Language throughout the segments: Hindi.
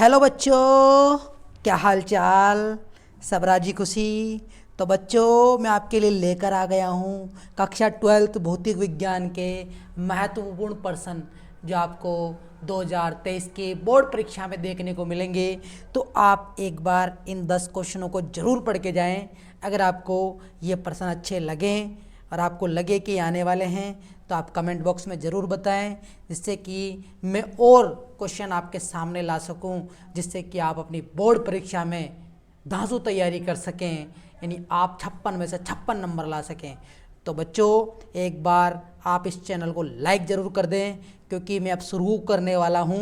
हेलो बच्चों, क्या हाल चाल। सब राजी खुशी। तो बच्चों, मैं आपके लिए लेकर आ गया हूँ कक्षा 12th भौतिक विज्ञान के महत्वपूर्ण प्रश्न जो आपको 2023 के बोर्ड परीक्षा में देखने को मिलेंगे। तो आप एक बार इन 10 क्वेश्चनों को ज़रूर पढ़ के जाएं। अगर आपको ये प्रश्न अच्छे लगें और आपको लगे कि आने वाले हैं तो आप कमेंट बॉक्स में ज़रूर बताएं, जिससे कि मैं और क्वेश्चन आपके सामने ला सकूं, जिससे कि आप अपनी बोर्ड परीक्षा में धांसू तैयारी कर सकें, यानी आप 56 में से 56 नंबर ला सकें। तो बच्चों, एक बार आप इस चैनल को लाइक ज़रूर कर दें, क्योंकि मैं अब शुरू करने वाला हूं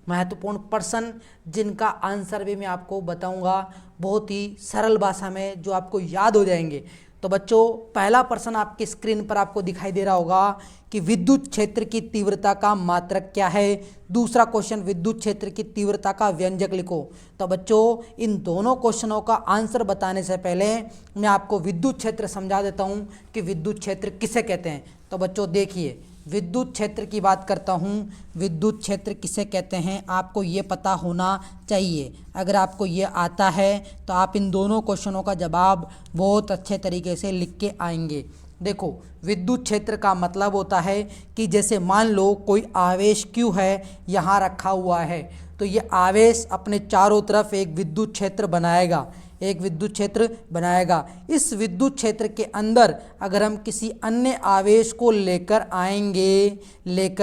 महत्वपूर्ण प्रश्न, जिनका आंसर भी मैं आपको बताऊंगा बहुत ही सरल भाषा में, जो आपको याद हो जाएंगे। तो बच्चों, पहला प्रश्न आपकी स्क्रीन पर आपको दिखाई दे रहा होगा कि विद्युत क्षेत्र की तीव्रता का मात्रक क्या है। दूसरा क्वेश्चन, विद्युत क्षेत्र की तीव्रता का व्यंजक लिखो। तो बच्चों, इन दोनों क्वेश्चनों का आंसर बताने से पहले मैं आपको विद्युत क्षेत्र समझा देता हूं कि विद्युत क्षेत्र किसे कहते हैं। तो बच्चों देखिए, विद्युत क्षेत्र की बात करता हूँ। विद्युत क्षेत्र किसे कहते हैं आपको ये पता होना चाहिए। अगर आपको ये आता है तो आप इन दोनों क्वेश्चनों का जवाब बहुत अच्छे तरीके से लिख के आएंगे। देखो, विद्युत क्षेत्र का मतलब होता है कि जैसे मान लो कोई आवेश Q है यहाँ रखा हुआ है, तो ये आवेश अपने चारों तरफ एक विद्युत क्षेत्र बनाएगा, एक विद्युत क्षेत्र बनाएगा। इस विद्युत क्षेत्र के अंदर अगर हम किसी अन्य आवेश को लेकर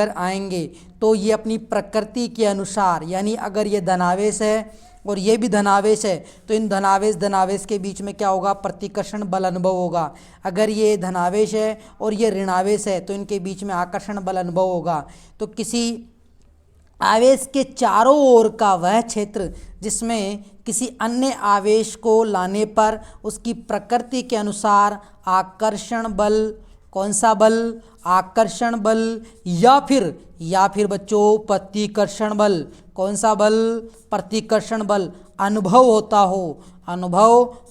आएंगे तो ये अपनी प्रकृति के अनुसार, यानी अगर ये धनावेश है और ये भी धनावेश है, तो इन धनावेश के बीच में क्या होगा, प्रतिकर्षण बल अनुभव होगा। अगर ये धनावेश है और ये ऋणावेश है तो इनके बीच में आकर्षण बल अनुभव होगा। तो किसी आवेश के चारों ओर का वह क्षेत्र जिसमें किसी अन्य आवेश को लाने पर उसकी प्रकृति के अनुसार आकर्षण बल, कौन सा बल, आकर्षण बल या फिर बच्चों प्रतिकर्षण बल, कौन सा बल, प्रतिकर्षण बल अनुभव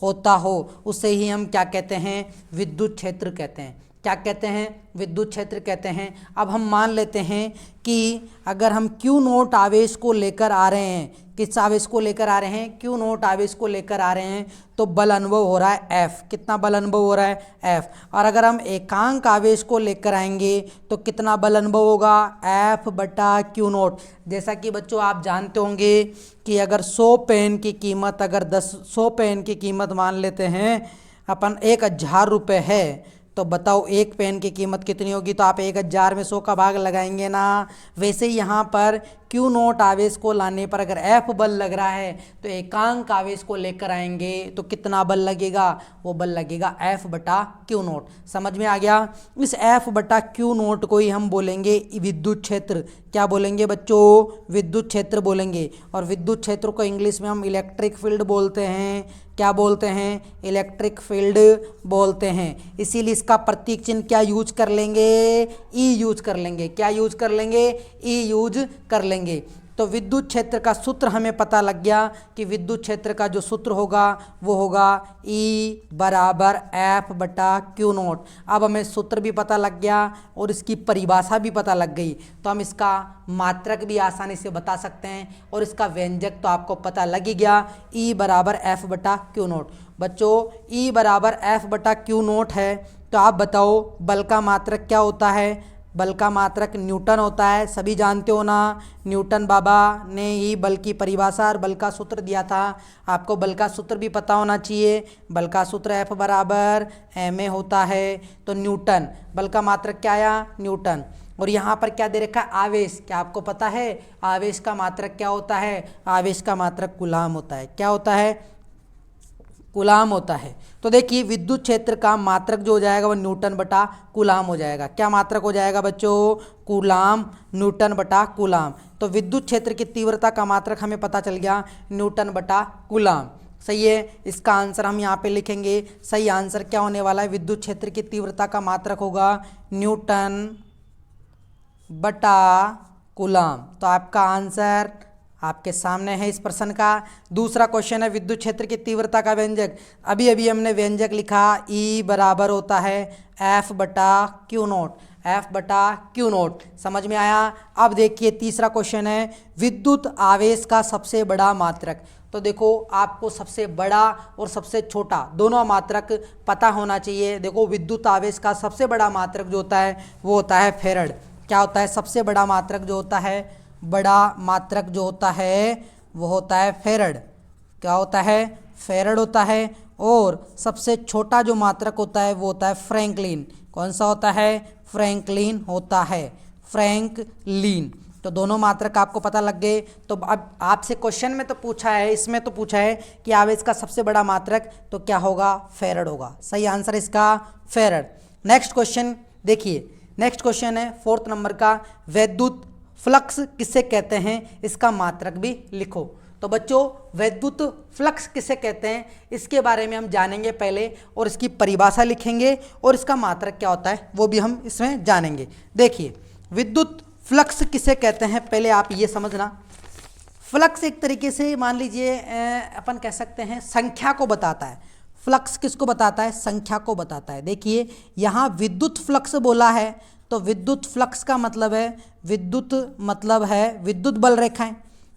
होता हो, उसे ही हम क्या कहते हैं, विद्युत क्षेत्र कहते हैं। क्या कहते हैं, विद्युत क्षेत्र कहते हैं। अब हम मान लेते हैं कि अगर हम Q नोट आवेश को लेकर आ रहे हैं, किस आवेश को लेकर आ रहे हैं, Q नोट आवेश को लेकर आ रहे हैं, तो बल अनुभव हो रहा है F। कितना बल अनुभव हो रहा है, F। और अगर हम एकांक आवेश को लेकर आएंगे तो कितना बल अनुभव होगा, F बटा Q नोट। जैसा कि बच्चों आप जानते होंगे कि अगर 100 पेन की कीमत, अगर 100 पेन की कीमत मान लेते हैं अपन 1000 रुपये है, तो बताओ एक पेन की कीमत कितनी होगी। तो आप 1000 में 100 का भाग लगाएंगे ना। वैसे ही यहाँ पर Q नोट आवेश को लाने पर अगर F बल लग रहा है तो एकांक आवेश को लेकर आएंगे तो कितना बल लगेगा, वो बल लगेगा F बटा Q नोट। समझ में आ गया। इस F बटा Q नोट को ही हम बोलेंगे विद्युत क्षेत्र। क्या बोलेंगे बच्चों, विद्युत क्षेत्र बोलेंगे। और विद्युत क्षेत्र को इंग्लिश में हम इलेक्ट्रिक फील्ड बोलते हैं। क्या बोलते हैं, इलेक्ट्रिक फील्ड बोलते हैं। इसीलिए इसका प्रतीक चिन्ह क्या यूज कर लेंगे, ई यूज कर लेंगे। क्या यूज कर लेंगे, ई यूज कर लेंगे। तो विद्युत क्षेत्र का सूत्र हमें पता लग गया कि विद्युत क्षेत्र का जो सूत्र होगा वो होगा ई बराबर एफ बटा क्यू नोट। अब हमें सूत्र भी पता लग गया और इसकी परिभाषा भी पता लग गई, तो हम इसका मात्रक भी आसानी से बता सकते हैं और इसका व्यंजक तो आपको पता लग ही गया, ई बराबर एफ बटा क्यू नोट। बच्चों, ई बराबर एफ बटा क्यू नोट है, तो आप बताओ बल का मात्रक क्या होता है। बल का मात्रक न्यूटन होता है, सभी जानते हो ना। न्यूटन बाबा ने ही बल की परिभाषा और बल का सूत्र दिया था। आपको बल का सूत्र भी पता होना चाहिए। बल का सूत्र F बराबर ma होता है। तो न्यूटन, बल का मात्रक क्या आया, न्यूटन। और यहाँ पर क्या दे रखा है, आवेश। क्या आपको पता है आवेश का मात्रक क्या होता है, आवेश का मात्रक कूलाम होता है। क्या होता है, कूलाम होता है। तो देखिए विद्युत क्षेत्र का मात्रक जो हो जाएगा वो न्यूटन बटा कूलाम हो जाएगा। क्या मात्रक हो जाएगा बच्चों, कूलाम, न्यूटन बटा कूलाम। तो विद्युत क्षेत्र की तीव्रता का मात्रक हमें पता चल गया, न्यूटन बटा कूलाम। सही है, इसका आंसर हम यहाँ पे लिखेंगे। सही आंसर क्या होने वाला है, विद्युत क्षेत्र की तीव्रता का मात्रक होगा न्यूटन बटा कूलाम। तो आपका आंसर आपके सामने है इस प्रश्न का। दूसरा क्वेश्चन है विद्युत क्षेत्र की तीव्रता का व्यंजक। अभी हमने व्यंजक लिखा, ई बराबर होता है एफ बटा क्यू नोट। F/Q0। समझ में आया। अब देखिए तीसरा क्वेश्चन है विद्युत आवेश का सबसे बड़ा मात्रक। तो देखो आपको सबसे बड़ा और सबसे छोटा दोनों मात्रक पता होना चाहिए। देखो विद्युत आवेश का सबसे बड़ा मात्रक जो होता है वो होता है फेरड। क्या होता है? सबसे बड़ा मात्रक जो होता है, बड़ा मात्रक जो होता है वो होता है फेरड। क्या होता है? फेरड होता है। और सबसे छोटा जो मात्रक होता है वो होता है फ्रैंकलिन। कौन सा होता है? फ्रैंकलिन होता है, फ्रैंकलिन। तो दोनों मात्रक आपको पता लग गए। तो अब आपसे क्वेश्चन में तो पूछा है, इसमें तो पूछा है कि आवेश का सबसे बड़ा मात्रक, तो क्या होगा? फेरड होगा। सही आंसर इसका फेरड। नेक्स्ट क्वेश्चन देखिए, नेक्स्ट क्वेश्चन है 4th नंबर का, वैद्युत फ्लक्स किसे कहते हैं, इसका मात्रक भी लिखो। तो बच्चों वैद्युत फ्लक्स किसे कहते हैं इसके बारे में हम जानेंगे पहले, और इसकी परिभाषा लिखेंगे, और इसका मात्रक क्या होता है वो भी हम इसमें जानेंगे। देखिए विद्युत फ्लक्स किसे कहते हैं, पहले आप ये समझना। फ्लक्स एक तरीके से मान लीजिए अपन कह सकते हैं संख्या को बताता है। फ्लक्स किसको बताता है? संख्या को बताता है। देखिए यहाँ विद्युत फ्लक्स बोला है, तो विद्युत फ्लक्स का मतलब है, विद्युत मतलब है विद्युत बल रेखाएं।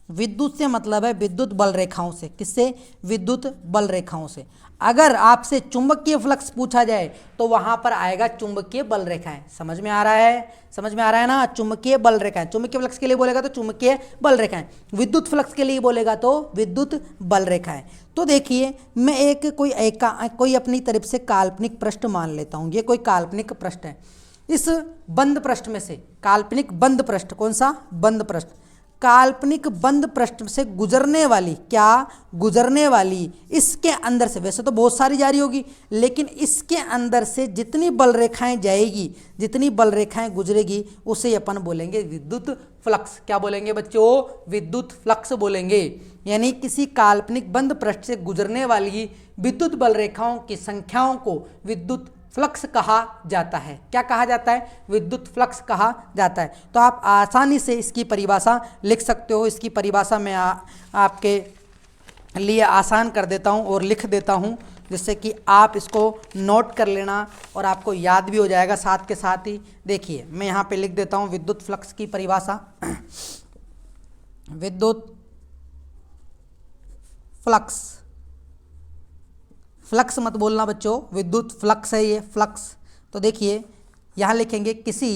विद्युत से मतलब है विद्युत बल रेखाओं से। किससे? विद्युत बल रेखाओं से। अगर आपसे चुंबकीय फ्लक्स पूछा जाए तो वहां पर आएगा चुंबकीय बल रेखाएं। समझ में आ रहा है? समझ में आ रहा है ना? चुंबकीय बल रेखाएं। चुंबकीय फ्लक्स के लिए बोलेगा तो चुंबकीय बल रेखाएं, विद्युत फ्लक्स के लिए बोलेगा तो विद्युत बल रेखाएं। तो देखिए मैं कोई अपनी तरफ से काल्पनिक पृष्ठ मान लेता हूं। ये कोई काल्पनिक पृष्ठ है। इस बंद पृष्ठ में से, काल्पनिक बंद पृष्ठ, कौन सा? बंद पृष्ठ। काल्पनिक बंद पृष्ठ से गुजरने वाली, क्या गुजरने वाली, इसके अंदर से, वैसे तो बहुत सारी जा रही होगी, लेकिन इसके अंदर से जितनी बल रेखाएं जाएगी, जितनी बल रेखाएं गुजरेगी, उसे अपन बोलेंगे विद्युत फ्लक्स। क्या बोलेंगे बच्चों? विद्युत फ्लक्स बोलेंगे। यानी किसी काल्पनिक बंद पृष्ठ से गुजरने वाली विद्युत बल रेखाओं की संख्याओं को विद्युत फ्लक्स कहा जाता है। क्या कहा जाता है? विद्युत फ्लक्स कहा जाता है। तो आप आसानी से इसकी परिभाषा लिख सकते हो। इसकी परिभाषा मैं आपके लिए आसान कर देता हूं और लिख देता हूं, जिससे कि आप इसको नोट कर लेना और आपको याद भी हो जाएगा साथ के साथ ही। देखिए मैं यहाँ पे लिख देता हूँ विद्युत फ्लक्स की परिभाषा। विद्युत फ्लक्स, फ्लक्स मत बोलना बच्चों, विद्युत फ्लक्स है ये, फ्लक्स। तो देखिए यहाँ लिखेंगे किसी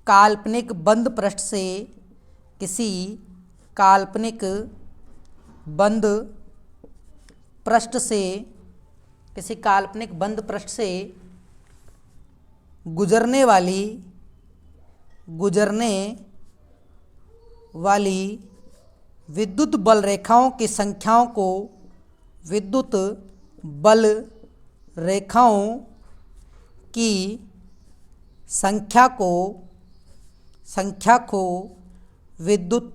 काल्पनिक बंद पृष्ठ से, किसी काल्पनिक बंद पृष्ठ से, किसी काल्पनिक बंद पृष्ठ से गुजरने वाली विद्युत बल रेखाओं की संख्याओं को, विद्युत बल रेखाओं की संख्या को विद्युत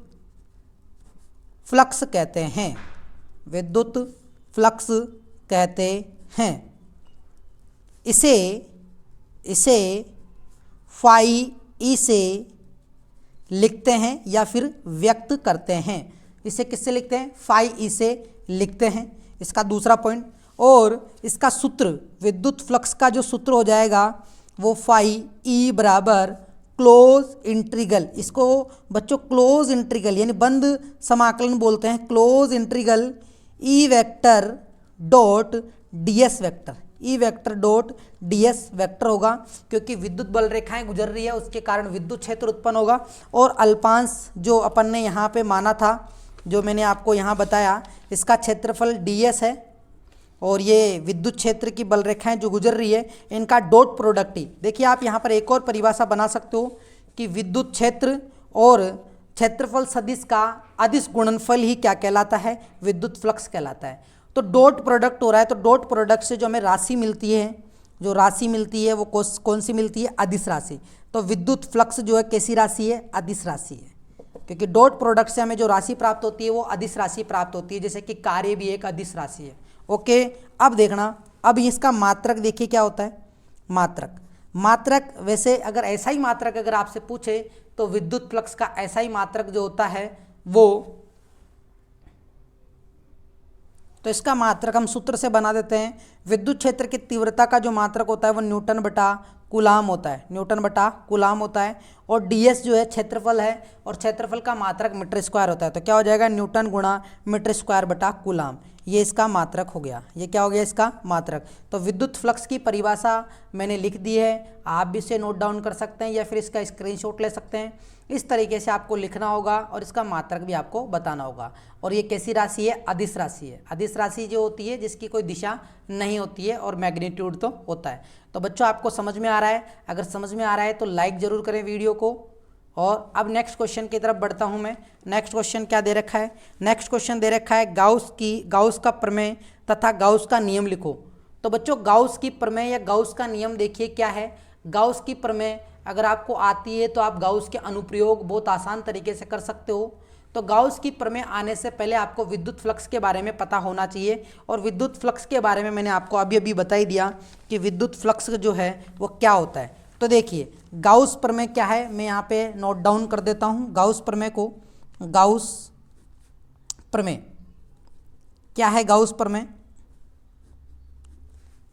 फ्लक्स कहते हैं, विद्युत फ्लक्स कहते हैं। इसे फाई ई से लिखते हैं या फिर व्यक्त करते हैं। इसे किससे लिखते हैं? फाई ई से लिखते हैं। इसका दूसरा पॉइंट, और इसका सूत्र, विद्युत फ्लक्स का जो सूत्र हो जाएगा वो फाई ई बराबर क्लोज इंटीग्रल, इसको बच्चों क्लोज इंटीग्रल यानी बंद समाकलन बोलते हैं, close integral E vector dot DS vector, E vector dot DS vector होगा। क्योंकि विद्युत बल रेखाएं गुजर रही है उसके कारण विद्युत क्षेत्र उत्पन्न होगा। और अल्पांश जो अपन ने यहाँ पे माना था, जो मैंने आपको यहाँ बताया, इसका क्षेत्रफल डीएस है, और ये विद्युत क्षेत्र की बल रेखाएं जो गुजर रही है इनका डॉट प्रोडक्ट ही। देखिए आप यहाँ पर एक और परिभाषा बना सकते हो कि विद्युत क्षेत्र और क्षेत्रफल सदिश का अदिश गुणनफल ही क्या कहलाता है? विद्युत फ्लक्स कहलाता है। तो डॉट प्रोडक्ट हो रहा है, तो डॉट प्रोडक्ट से जो हमें राशि मिलती है, जो राशि मिलती है वो कौन सी मिलती है? अदिश राशि। तो विद्युत फ्लक्स जो है कैसी राशि है? अदिश राशि है। क्योंकि डॉट प्रोडक्ट से हमें जो राशि प्राप्त होती है वो अदिश राशि प्राप्त होती है, जैसे कि कार्य भी एक अदिश राशि है। ओके, अब देखना, अब इसका मात्रक देखिए क्या होता है। मात्रक वैसे अगर ऐसा ही मात्रक अगर आपसे पूछे तो विद्युत फ्लक्स का ऐसा ही मात्रक जो होता है वो, तो इसका मात्रक हम सूत्र से बना देते हैं। विद्युत क्षेत्र की तीव्रता का जो मात्रक होता है वो न्यूटन बटा कूलाम होता है, न्यूटन बटा कूलाम होता है। और ds जो है क्षेत्रफल है और क्षेत्रफल का मात्रक मीटर स्क्वायर होता है। तो क्या हो जाएगा, न्यूटन गुणा मीटर स्क्वायर बटा कूलाम। ये इसका मात्रक हो गया। ये क्या हो गया, इसका मात्रक। तो विद्युत फ्लक्स की परिभाषा मैंने लिख दी है, आप भी इसे नोट डाउन कर सकते हैं या फिर इसका स्क्रीनशॉट ले सकते हैं। इस तरीके से आपको लिखना होगा और इसका मात्रक भी आपको बताना होगा। और ये कैसी राशि है, अदिश राशि है। अदिश राशि जो होती है जिसकी कोई दिशा नहीं होती है और मैग्नीट्यूड तो होता है। तो बच्चों आपको समझ में आ रहा है? अगर समझ में आ रहा है तो लाइक ज़रूर करें वीडियो को। और अब नेक्स्ट क्वेश्चन की तरफ बढ़ता हूं मैं। नेक्स्ट क्वेश्चन क्या दे रखा है, नेक्स्ट क्वेश्चन दे रखा है गाउस का प्रमेय तथा गाउस का नियम लिखो। तो बच्चों गाउस की प्रमेय या गाउस का नियम देखिए क्या है। गाउस की प्रमेय अगर आपको आती है तो आप गाउस के अनुप्रयोग बहुत आसान तरीके से कर सकते हो। तो गाउस की प्रमेय आने से पहले आपको विद्युत फ्लक्स के बारे में पता होना चाहिए। और विद्युत फ्लक्स के बारे में मैंने आपको अभी बता ही दिया कि विद्युत फ्लक्स जो है वो क्या होता है। तो देखिए गाउस प्रमेय क्या है, मैं यहाँ पे नोट डाउन कर देता हूँ गाउस प्रमेय को। गाउस प्रमेय क्या है, गाउस प्रमेय।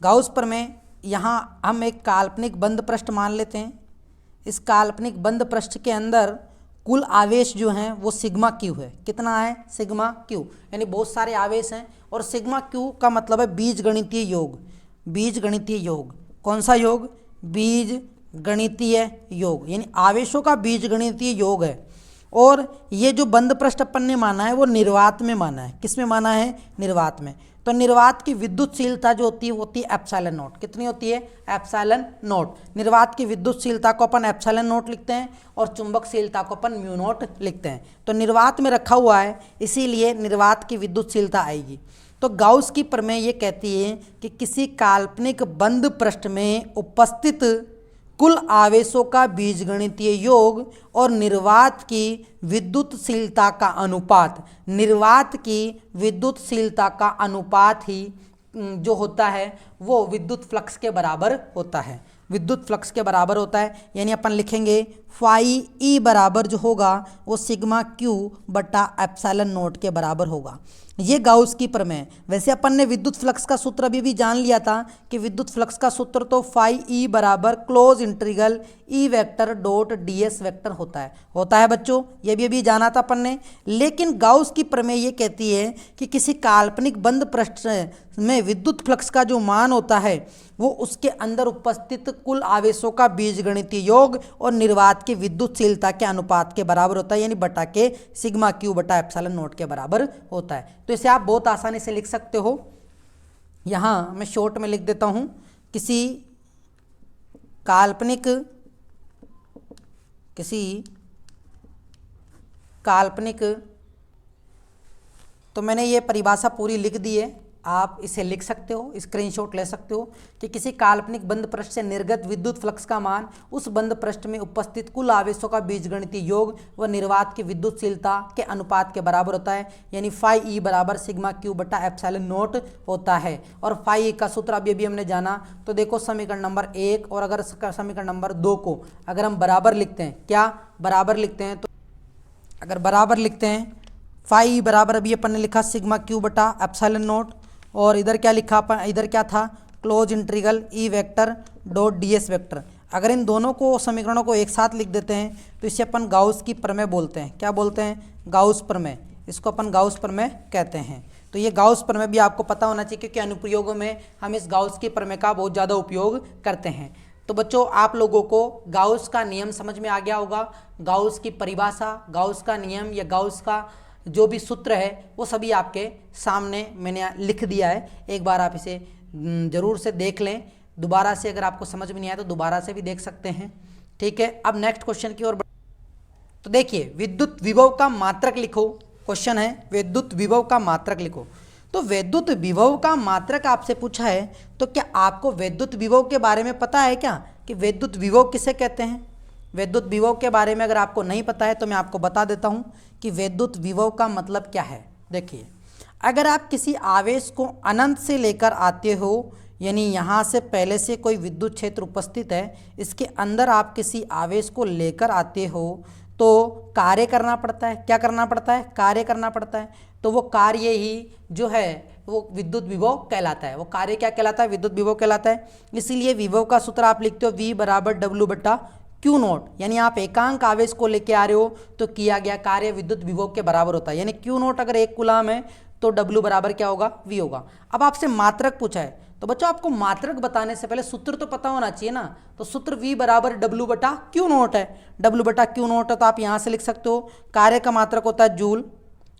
गाउस प्रमेय यहाँ हम एक काल्पनिक बंद पृष्ठ मान लेते हैं। इस काल्पनिक बंद पृष्ठ के अंदर कुल आवेश जो हैं वो सिग्मा क्यू है। कितना है, सिग्मा क्यू, यानी बहुत सारे आवेश हैं। और सिग्मा क्यू का मतलब है बीजगणितीय योग। बीजगणितीय योग, कौन सा योग, बीज गणितीय योग, यानी आवेशों का बीजगणितीय योग है। और ये जो बंद पृष्ठ अपन ने माना है वो निर्वात में माना है। किस में माना है, निर्वात में। तो निर्वात की विद्युतशीलता जो होती है एप्सिलॉन नॉट। कितनी होती है, एप्सिलॉन नॉट। निर्वात की विद्युतशीलता को अपन एप्सिलॉन नॉट लिखते हैं और चुंबकशीलता को अपन म्यू नॉट लिखते हैं। तो निर्वात में रखा हुआ है इसीलिए निर्वात की विद्युतशीलता आएगी। तो गाउस की प्रमेय ये कहती है कि किसी काल्पनिक बंद पृष्ठ में उपस्थित कुल आवेशों का बीजगणितीय योग और निर्वात की विद्युतशीलता का अनुपात, निर्वात की विद्युतशीलता का अनुपात ही जो होता है वो विद्युत फ्लक्स के बराबर होता है। विद्युत फ्लक्स के बराबर होता है। यानी अपन लिखेंगे फाई ई बराबर जो होगा वो सिग्मा क्यू बटा एप्सिलॉन नॉट के बराबर होगा। ये गाउस की प्रमेय। वैसे अपन ने विद्युत फ्लक्स का सूत्र अभी भी जान लिया था कि विद्युत फ्लक्स का सूत्र तो फाई ई बराबर close integral E vector dot ds vector होता है बच्चों, ये भी अभी जाना था अपन ने। लेकिन गाउस की प्रमेय ये कहती है कि किसी काल्पनिक बंद पृष्ठ में विद्युत फ्लक्स का जो मान होता है वो उसके अंदर उपस्थित कुल आवेशों का बीजगणितीय योग और निर्वात की विद्युतशीलता के अनुपात के बराबर होता है, यानी बटा के सिग्मा क्यू बटा एप्सिलॉन नॉट के बराबर होता है। तो इसे आप बहुत आसानी से लिख सकते हो। यहाँ मैं शॉर्ट में लिख देता हूँ, किसी काल्पनिक तो मैंने ये परिभाषा पूरी लिख दी है, आप इसे लिख सकते हो, स्क्रीनशॉट ले सकते हो कि किसी काल्पनिक बंद पृष्ठ से निर्गत विद्युत फ्लक्स का मान उस बंद पृष्ठ में उपस्थित कुल आवेशों का बीजगणितीय योग व निर्वात की विद्युतशीलता के अनुपात के बराबर होता है, यानी फाई ई बराबर सिग्मा क्यू बटा एप्सिलॉन नॉट होता है। और फाई ई का सूत्र अभी हमने जाना। तो देखो समीकरण नंबर 1 और अगर समीकरण नंबर 2 को अगर हम बराबर लिखते हैं, क्या बराबर लिखते हैं, तो अगर बराबर लिखते हैं फाई बराबर अभी अपन ने लिखा सिग्मा क्यू बटा एप्सिलॉन नॉट, और इधर क्या लिखा अपन, इधर क्या था, close integral E vector dot ds vector. अगर इन दोनों को समीकरणों को एक साथ लिख देते हैं तो इसे अपन गाउस की प्रमेय बोलते हैं। क्या बोलते हैं, गाउस प्रमेय। इसको अपन गाउस प्रमेय कहते हैं। तो ये गाउस प्रमेय भी आपको पता होना चाहिए क्योंकि अनुप्रयोगों में हम इस गाउस की प्रमेय का बहुत ज़्यादा उपयोग करते हैं। तो बच्चों आप लोगों को गाउस का नियम समझ में आ गया होगा। गाउस की परिभाषा, गाउस का नियम या गाउस का जो भी सूत्र है वो सभी आपके सामने मैंने लिख दिया है। एक बार आप इसे ज़रूर से देख लें। दोबारा से अगर आपको समझ में नहीं आया तो दोबारा से भी देख सकते हैं। ठीक है, अब नेक्स्ट क्वेश्चन की ओर। तो देखिए विद्युत विभव का मात्रक लिखो। क्वेश्चन है विद्युत विभव का मात्रक लिखो। तो विद्युत विभव का मात्रक आपसे पूछा है, तो क्या आपको विद्युत विभव के बारे में पता है क्या कि विद्युत विभव किसे कहते हैं। विद्युत विभव के बारे में अगर आपको नहीं पता है तो मैं आपको बता देता हूं कि विद्युत विभव का मतलब क्या है। देखिए अगर आप किसी आवेश को अनंत से लेकर आते हो, यानी यहाँ से पहले से कोई विद्युत क्षेत्र उपस्थित है, इसके अंदर आप किसी आवेश को लेकर आते हो तो कार्य करना पड़ता है। क्या करना पड़ता है, कार्य करना पड़ता है। तो वो कार्य ही जो है वो विद्युत विभव कहलाता है। वो कार्य क्या कहलाता है? विद्युत विभव कहलाता है। इसीलिए विभव का सूत्र आप लिखते हो V बराबर W बटा क्यू नोट, यानी आप एकांक आवेश को लेके आ रहे हो तो किया गया कार्य विद्युत विभव के बराबर होता है। यानी क्यू नोट अगर 1 कूलाम है तो W बराबर क्या होगा? V होगा। अब आपसे मात्रक पूछा है तो बच्चों आपको मात्रक बताने से पहले सूत्र तो पता होना चाहिए ना। तो सूत्र V बराबर W बटा क्यू नोट है। W बटा क्यू नोट है तो आप यहाँ से लिख सकते हो कार्य का मात्रक होता है जूल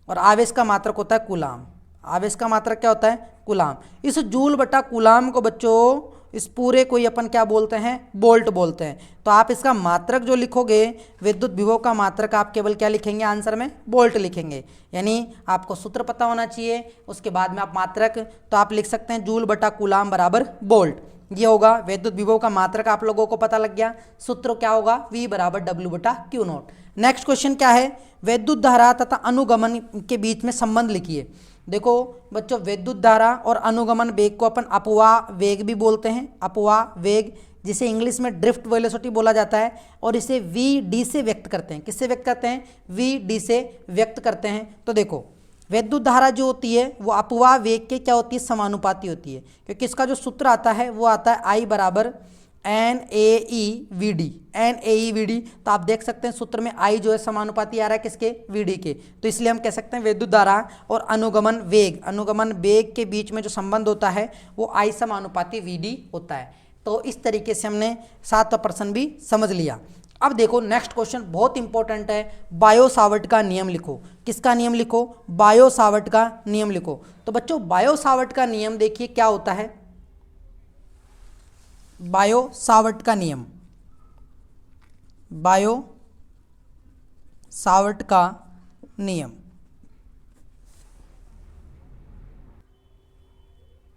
और आवेश का मात्रक होता है कूलाम। आवेश का मात्रक क्या होता है? कूलाम। इस जूल बटा कूलाम को बच्चों इस पूरे को ही अपन क्या बोलते हैं? बोल्ट बोलते हैं। तो आप इसका मात्रक जो लिखोगे विद्युत विभव का मात्रक आप केवल क्या लिखेंगे? आंसर में बोल्ट लिखेंगे। यानी आपको सूत्र पता होना चाहिए, उसके बाद में आप मात्रक, तो आप लिख सकते हैं जूल बटा कूलाम बराबर बोल्ट। ये होगा विद्युत विभव का मात्रक आप लोगों को पता लग गया। सूत्र क्या होगा? V बराबर W बटा क्यू नोट। नेक्स्ट क्वेश्चन क्या है? विद्युत धारा तथा अनुगमन के बीच में संबंध लिखिए। देखो बच्चों, विद्युत धारा और अनुगमन वेग को अपन अपवाह वेग भी बोलते हैं। अपवाह वेग जिसे इंग्लिश में ड्रिफ्ट वेलोसिटी बोला जाता है, और इसे VD से व्यक्त करते हैं। किससे व्यक्त करते हैं? VD से व्यक्त करते हैं। तो देखो विद्युत धारा जो होती है वो अपवाह वेग के क्या होती है? समानुपाती होती है, क्योंकि इसका जो सूत्र आता है वो आता है I बराबर NAEVD। NAEVD तो आप देख सकते हैं सूत्र में I जो है समानुपाती आ रहा है किसके? VD के। तो इसलिए हम कह सकते हैं विद्युत धारा और अनुगमन वेग के बीच में जो संबंध होता है वो I समानुपाती VD होता है। तो इस तरीके से हमने 7वां प्रश्न भी समझ लिया। अब देखो नेक्स्ट क्वेश्चन बहुत इंपॉर्टेंट है। बायो सावर्ट का नियम लिखो। किसका नियम लिखो? बायो सावर्ट का नियम लिखो। तो बच्चों बायो सावर्ट का नियम देखिए क्या होता है। बायो सावर्ट का नियम, बायो सावर्ट का नियम,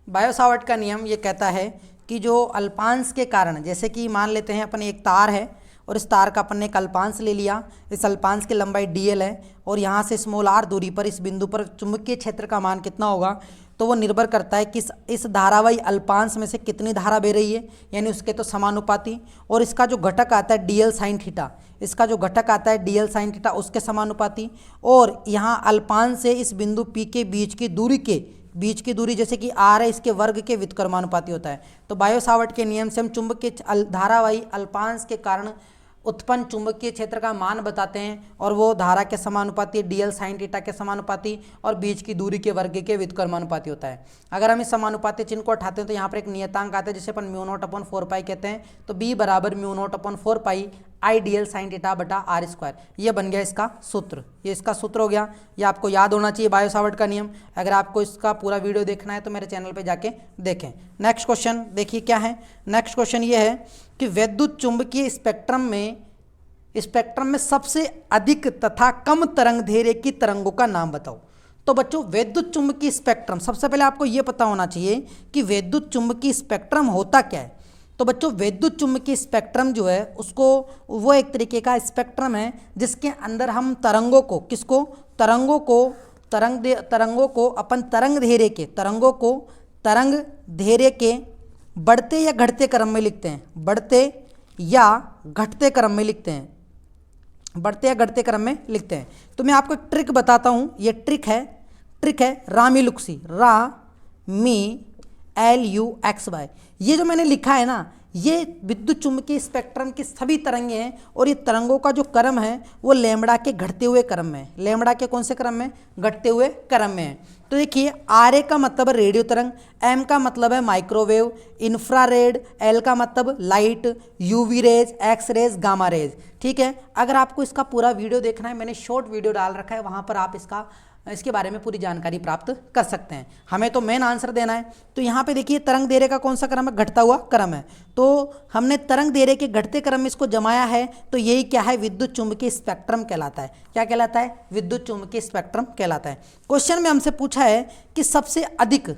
बायो सावर्ट का नियम ये कहता है कि जो अल्पांश के कारण, जैसे कि मान लेते हैं अपन एक तार है और इस तार का अपन ने एक अल्पांश ले लिया, इस अल्पांश की लंबाई dl है और यहाँ से स्मॉल r दूरी पर इस बिंदु पर चुंबकीय क्षेत्र का मान कितना होगा? तो वो निर्भर करता है कि इस धारावाही अल्पांश में से कितनी धारा बह रही है, यानी उसके तो समानुपाती, और इसका जो घटक आता है dl साइन थीटा, इसका जो घटक आता है dl साइन थीटा उसके समानुपाती, और यहाँ अल्पांश से इस बिंदु P के बीच की दूरी जैसे कि r है इसके वर्ग के व्युत्क्रमानुपाती होता है। तो बायो सावर्ट के नियम से हम चुंबकीय धारावाही अल्पांश के कारण उत्पन्न चुंबकीय क्षेत्र का मान बताते हैं, और वो धारा के समानुपाती, dl साइन थीटा के समानुपाती और बीच की दूरी के वर्ग के व्युत्क्रमानुपाती होता है। अगर हम इस समानुपाती चिन्ह को उठाते हैं तो यहाँ पर एक नियतांक आता है जिसे अपन μ0/4π कहते हैं। तो b बराबर μ0/4π I dl साइन थीटा बटा r²। ये बन गया इसका सूत्र। ये इसका सूत्र हो गया। ये आपको याद होना चाहिए बायो सावर्ट का नियम। अगर आपको इसका पूरा वीडियो देखना है तो मेरे चैनल पे जाके देखें। नेक्स्ट क्वेश्चन देखिए क्या है। नेक्स्ट क्वेश्चन ये है कि विद्युत चुंबकीय स्पेक्ट्रम में सबसे अधिक तथा कम तरंग दैर्घ्य की तरंगों का नाम बताओ। तो बच्चों विद्युत चुंबकीय स्पेक्ट्रम, सबसे पहले आपको ये पता होना चाहिए कि विद्युत चुंबकीय स्पेक्ट्रम होता क्या है। तो बच्चों विद्युत चुंबकीय स्पेक्ट्रम जो है उसको, वो एक तरीके का स्पेक्ट्रम है जिसके अंदर हम तरंगों को अपन तरंग दैर्घ्य के बढ़ते या घटते क्रम में लिखते हैं। बढ़ते या घटते क्रम में लिखते हैं। तो मैं आपको एक ट्रिक बताता हूँ। ये ट्रिक है रामीलुक्सी, LUXY। ये जो मैंने लिखा है ना, ये विद्युत चुंबकीय स्पेक्ट्रम की सभी तरंगें हैं, और ये तरंगों का जो क्रम है वो लैम्बडा के घटते हुए क्रम में, लैम्बडा के कौन से क्रम में? घटते हुए क्रम में है। तो देखिए RA का मतलब है रेडियो तरंग, M का मतलब है माइक्रोवेव, इंफ्रारेड, L का मतलब light, UV rays, X rays, gamma rays. ठीक है, अगर आपको इसका पूरा वीडियो देखना है, मैंने शॉर्ट वीडियो डाल रखा है, वहाँ पर आप इसके बारे में पूरी जानकारी प्राप्त कर सकते हैं। हमें तो मेन आंसर देना है। तो यहाँ पे देखिए तरंग दैर्घ्य का कौन सा क्रम है? घटता हुआ क्रम है। तो हमने तरंग दैर्घ्य के घटते क्रम में इसको जमाया है, तो यही क्या है? विद्युत चुंबकीय स्पेक्ट्रम कहलाता है। क्या कहलाता है? विद्युत चुंबकीय स्पेक्ट्रम कहलाता है। क्वेश्चन में हमसे पूछा है कि सबसे अधिक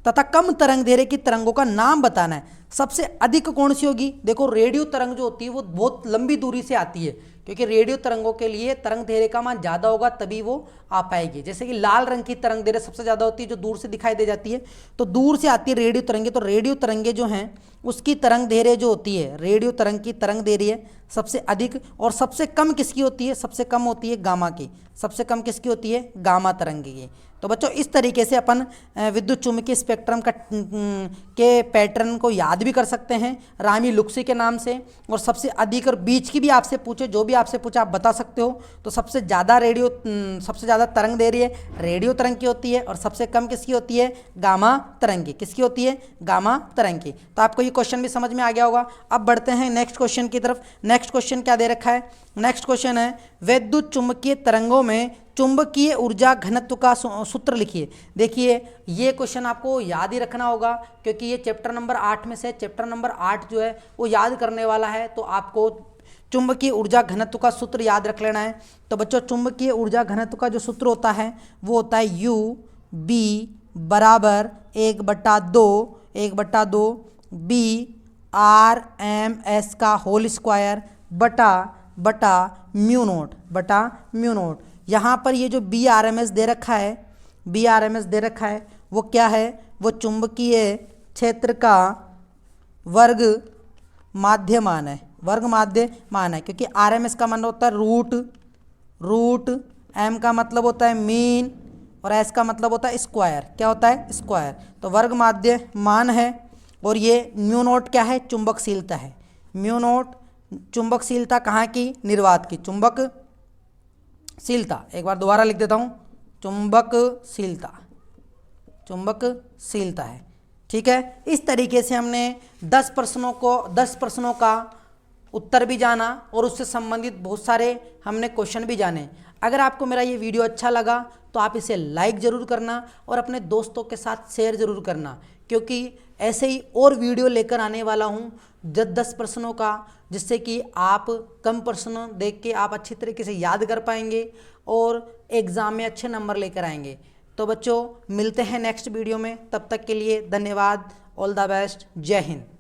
तथा कम तरंग दैर्घ्य की तरंगों का नाम बताना है। सबसे अधिक कौन सी होगी? देखो रेडियो तरंग जो होती है वो बहुत लंबी दूरी से आती है, क्योंकि रेडियो तरंगों के लिए तरंग दैर्घ्य का मान ज़्यादा होगा तभी वो आ पाएगी। जैसे कि लाल रंग की तरंग दैर्घ्य सबसे ज़्यादा होती है जो दूर से दिखाई दे जाती है, तो दूर से आती है रेडियो तरंगे। तो रेडियो तरंगे जो हैं उसकी तरंग दैर्घ्य जो होती है, रेडियो तरंग की तरंग दैर्घ्य सबसे अधिक, और सबसे कम किसकी होती है? सबसे कम होती है गामा की। सबसे कम किसकी होती है? गामा तरंग की। तो बच्चों इस तरीके से अपन विद्युत चुम्बकीय स्पेक्ट्रम का के पैटर्न को याद भी कर सकते हैं रामी लुक्सी के नाम से। और सबसे अधिक और बीच की भी आपसे पूछे, जो भी आपसे पूछा आप बता सकते हो। तो सबसे ज़्यादा तरंग दैर्घ्य रेडियो तरंग की होती है, और सबसे कम किसकी होती है? गामा तरंग की। किसकी होती है? गामा तरंग की। तो आपको ये क्वेश्चन भी समझ में आ गया होगा। अब बढ़ते हैं नेक्स्ट क्वेश्चन की तरफ। नेक्स्ट क्वेश्चन क्या दे रखा है? नेक्स्ट क्वेश्चन है विद्युत चुम्बकीय तरंगों में चुंबकीय ऊर्जा घनत्व का सूत्र लिखिए। देखिए ये क्वेश्चन आपको याद ही रखना होगा, क्योंकि ये चैप्टर नंबर 8 में से चैप्टर नंबर 8 जो है वो याद करने वाला है। तो आपको चुंबकीय ऊर्जा घनत्व का सूत्र याद रख लेना है। तो बच्चों चुंबकीय ऊर्जा घनत्व का जो सूत्र होता है वो होता है U B बराबर 1/2 B RMS का होल स्क्वायर बटा म्यू नोट। यहाँ पर ये जो BRMS दे रखा है वो क्या है? वो चुंबकीय क्षेत्र का वर्ग माध्य मान है, क्योंकि RMS का मान होता है रूट, M का मतलब होता है मीन, और S का मतलब होता है स्क्वायर। क्या होता है? स्क्वायर। तो वर्ग माध्य मान है। और ये म्यू नोट क्या है? चुंबकशीलता है। म्यू नोट चुंबकशीलता कहाँ की? निर्वात की चुंबकशीलता। एक बार दोबारा लिख देता हूँ, चुंबकशीलता है। ठीक है, इस तरीके से हमने 10 प्रश्नों का उत्तर भी जाना और उससे संबंधित बहुत सारे हमने क्वेश्चन भी जाने। अगर आपको मेरा ये वीडियो अच्छा लगा तो आप इसे लाइक ज़रूर करना और अपने दोस्तों के साथ शेयर ज़रूर करना, क्योंकि ऐसे ही और वीडियो लेकर आने वाला हूँ 10 प्रश्नों का, जिससे कि आप कम प्रश्न देख के आप अच्छी तरीके से याद कर पाएंगे और एग्ज़ाम में अच्छे नंबर लेकर आएंगे। तो बच्चों मिलते हैं नेक्स्ट वीडियो में, तब तक के लिए धन्यवाद। All the best. जय हिंद।